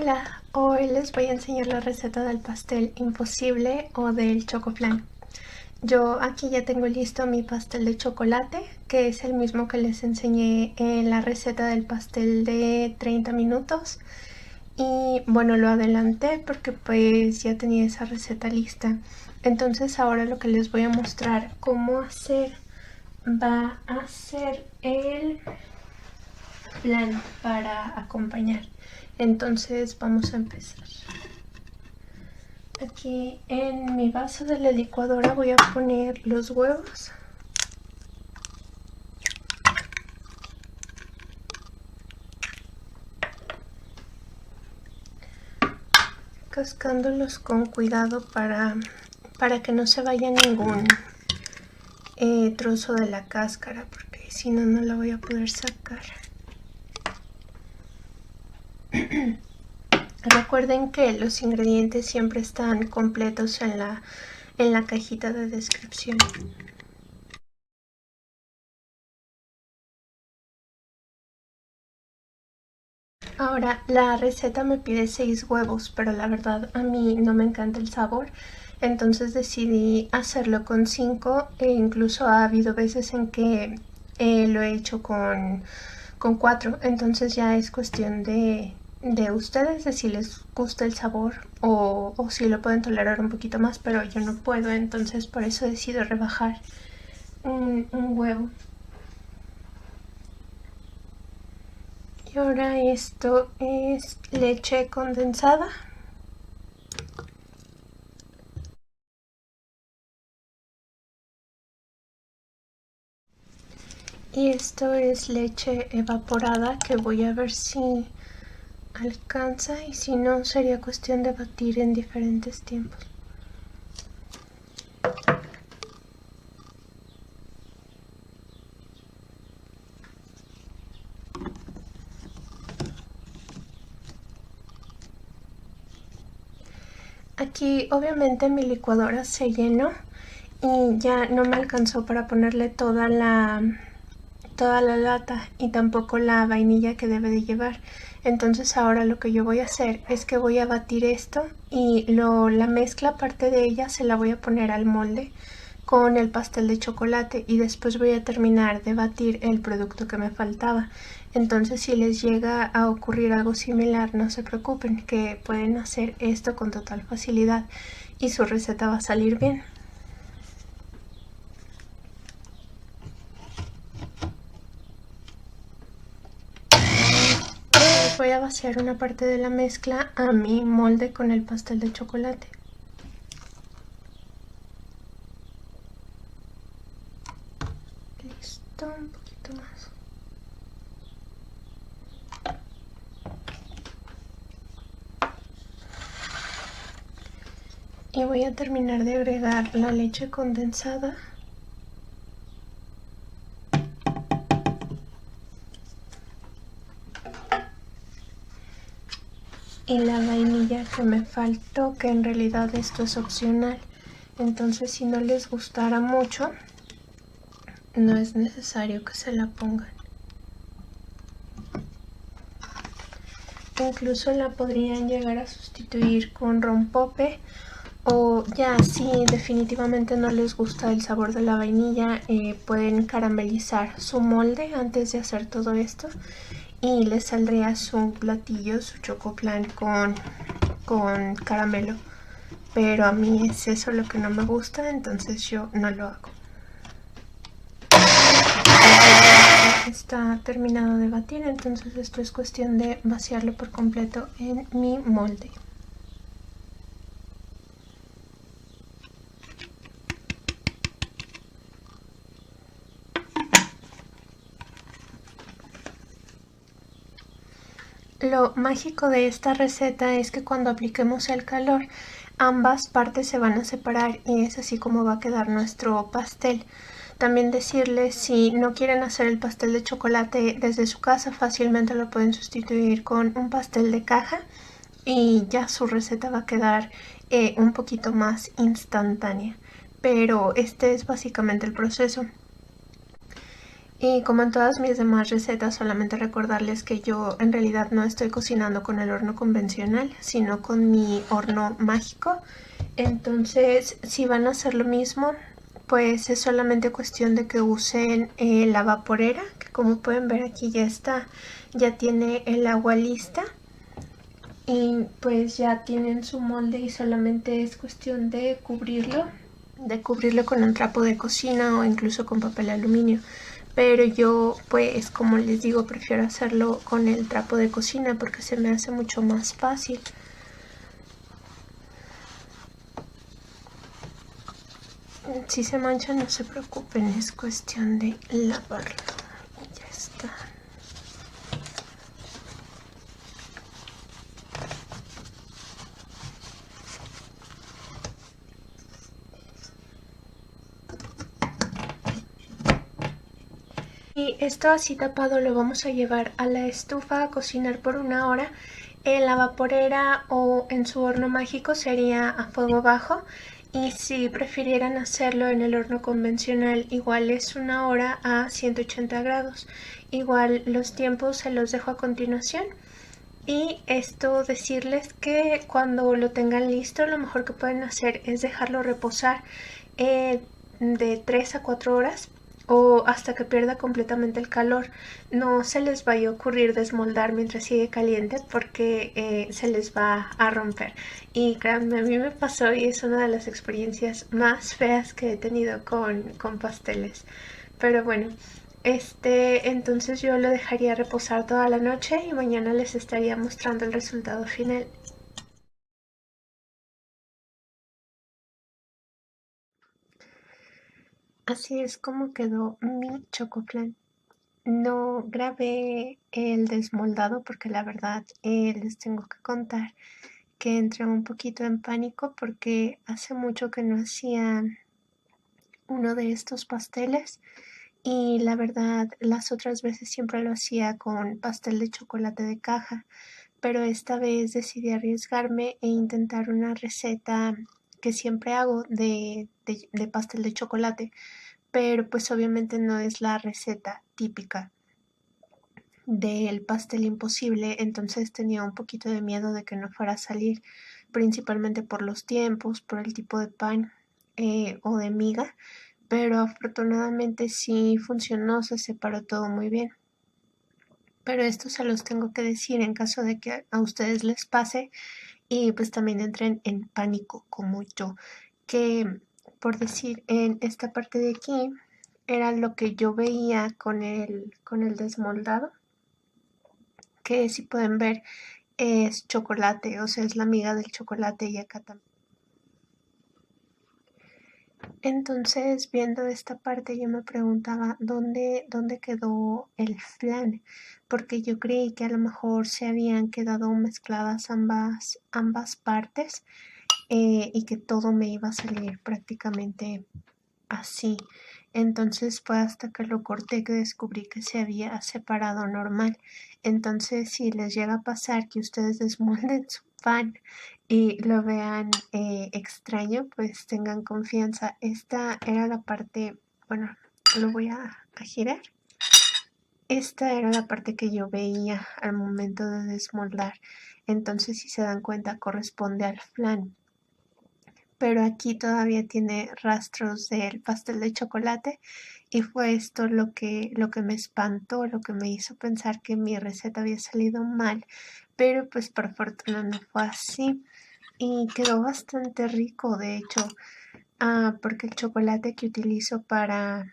Hola, hoy les voy a enseñar la receta del pastel imposible o del chocoflan. Yo aquí ya tengo listo mi pastel de chocolate, que es el mismo que les enseñé en la receta del pastel de 30 minutos. Y bueno, lo adelanté porque pues ya tenía esa receta lista. Entonces ahora lo que les voy a mostrar cómo hacer va a ser el flan para acompañar. Entonces vamos a empezar. Aquí en mi vaso de la licuadora voy a poner los huevos. Cascándolos con cuidado para que no se vaya ningún trozo de la cáscara, porque si no, no la voy a poder sacar. Recuerden que los ingredientes siempre están completos en la cajita de descripción. Ahora, la receta me pide 6 huevos, pero la verdad a mí no me encanta el sabor, entonces decidí hacerlo con 5 e incluso ha habido veces en que lo he hecho con 4, entonces ya es cuestión de ustedes, de si les gusta el sabor o si lo pueden tolerar un poquito más, pero yo no puedo, entonces por eso decido rebajar un huevo. Y ahora esto es leche condensada. Y esto es leche evaporada, que voy a ver si alcanza y si no sería cuestión de batir en diferentes tiempos. Aquí obviamente mi licuadora se llenó y ya no me alcanzó para ponerle toda la lata y tampoco la vainilla que debe de llevar. Entonces ahora lo que yo voy a hacer es que voy a batir esto y la mezcla, aparte de ella, se la voy a poner al molde con el pastel de chocolate y después voy a terminar de batir el producto que me faltaba. Entonces si les llega a ocurrir algo similar, no se preocupen, que pueden hacer esto con total facilidad y su receta va a salir bien. Voy a vaciar una parte de la mezcla a mi molde con el pastel de chocolate. Listo, un poquito más. Y voy a terminar de agregar la leche condensada. Y la vainilla que me faltó, que en realidad esto es opcional. Entonces si no les gustara mucho, no es necesario que se la pongan. Incluso la podrían llegar a sustituir con rompope, o ya si definitivamente no les gusta el sabor de la vainilla, pueden caramelizar su molde antes de hacer todo esto y les saldría su platillo, su chocoflan con caramelo. Pero a mí es eso lo que no me gusta, entonces yo no lo hago. Está terminado de batir, entonces esto es cuestión de vaciarlo por completo en mi molde. Lo mágico de esta receta es que cuando apliquemos el calor, ambas partes se van a separar y es así como va a quedar nuestro pastel. También decirles, si no quieren hacer el pastel de chocolate desde su casa, fácilmente lo pueden sustituir con un pastel de caja y ya su receta va a quedar un poquito más instantánea. Pero este es básicamente el proceso. Y como en todas mis demás recetas, solamente recordarles que yo en realidad no estoy cocinando con el horno convencional, sino con mi horno mágico. Entonces, si van a hacer lo mismo, pues es solamente cuestión de que usen la vaporera, que como pueden ver aquí ya está, ya tiene el agua lista. Y pues ya tienen su molde y solamente es cuestión de cubrirlo con un trapo de cocina o incluso con papel aluminio. Pero yo pues como les digo prefiero hacerlo con el trapo de cocina porque se me hace mucho más fácil. Si se mancha no se preocupen, es cuestión de lavarlo y ya está. Y esto así tapado lo vamos a llevar a la estufa a cocinar por 1 hora. En la vaporera o en su horno mágico sería a fuego bajo. Y si prefirieran hacerlo en el horno convencional, igual es 1 hora a 180 grados. Igual los tiempos se los dejo a continuación. Y esto decirles que cuando lo tengan listo, lo mejor que pueden hacer es dejarlo reposar de 3 a 4 horas o hasta que pierda completamente el calor. No se les vaya a ocurrir desmoldar mientras sigue caliente porque se les va a romper. Y créanme, a mí me pasó y es una de las experiencias más feas que he tenido con pasteles. Pero bueno, entonces yo lo dejaría reposar toda la noche y mañana les estaría mostrando el resultado final. Así es como quedó mi chocoflan. No grabé el desmoldado porque la verdad les tengo que contar que entré un poquito en pánico porque hace mucho que no hacía uno de estos pasteles y la verdad las otras veces siempre lo hacía con pastel de chocolate de caja, pero esta vez decidí arriesgarme e intentar una receta que siempre hago de pastel de chocolate, pero pues obviamente no es la receta típica del pastel imposible, entonces tenía un poquito de miedo de que no fuera a salir, principalmente por los tiempos, por el tipo de pan o de miga, pero afortunadamente sí funcionó, se separó todo muy bien. Pero esto se los tengo que decir en caso de que a ustedes les pase y pues también entren en pánico como yo, que por decir en esta parte de aquí era lo que yo veía con el desmoldado, que si pueden ver es chocolate, o sea, es la miga del chocolate y acá también. Entonces, viendo esta parte, yo me preguntaba dónde quedó el flan, porque yo creí que a lo mejor se habían quedado mezcladas ambas partes y que todo me iba a salir prácticamente así. Entonces fue hasta que lo corté que descubrí que se había separado normal. Entonces, si les llega a pasar que ustedes desmolden su pan y lo vean extraño, pues tengan confianza. Esta era la parte, bueno, lo voy a girar. Esta era la parte que yo veía al momento de desmoldar. Entonces, si se dan cuenta, corresponde al flan, pero aquí todavía tiene rastros del pastel de chocolate y fue esto lo que me espantó, lo que me hizo pensar que mi receta había salido mal, pero pues por fortuna no fue así y quedó bastante rico de hecho, porque el chocolate que utilizo para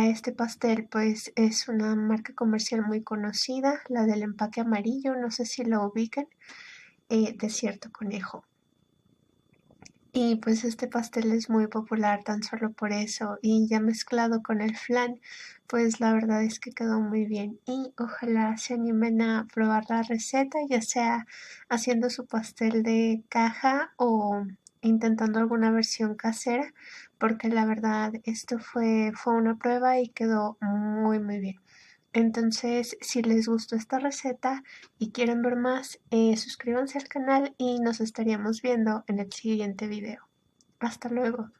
este pastel pues es una marca comercial muy conocida, la del empaque amarillo, no sé si lo ubican, Desierto Conejo. Y pues este pastel es muy popular tan solo por eso y ya mezclado con el flan, pues la verdad es que quedó muy bien y ojalá se animen a probar la receta, ya sea haciendo su pastel de caja o intentando alguna versión casera, porque la verdad esto fue una prueba y quedó muy muy bien. Entonces, si les gustó esta receta y quieren ver más, suscríbanse al canal y nos estaríamos viendo en el siguiente video. Hasta luego.